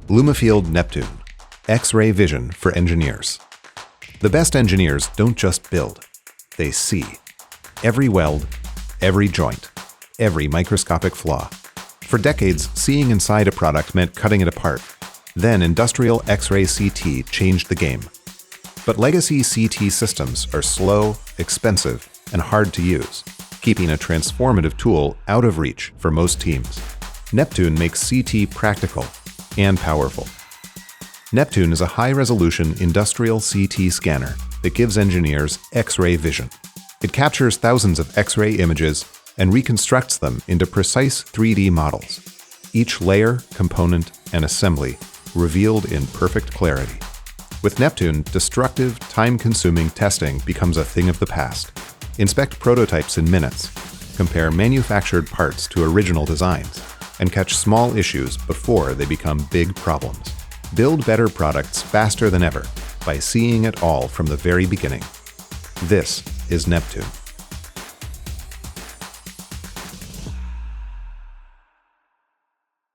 Lumafield Neptune, X-ray vision for engineers. The best engineers don't just build, they see. Every weld, every joint, every microscopic flaw. For decades, seeing inside a product meant cutting it apart. Then industrial X-ray CT changed the game. But legacy CT systems are slow, expensive, and hard to use, keeping a transformative tool out of reach for most teams. Neptune makes CT practical and powerful. Neptune is a high-resolution industrial CT scanner that gives engineers X-ray vision. It captures thousands of X-ray images and reconstructs them into precise 3D models, each layer, component, and assembly revealed in perfect clarity. With Neptune, destructive, time-consuming testing becomes a thing of the past. Inspect prototypes in minutes, compare manufactured parts to original designs, and catch small issues before they become big problems. Build better products faster than ever by seeing it all from the very beginning. This is Neptune.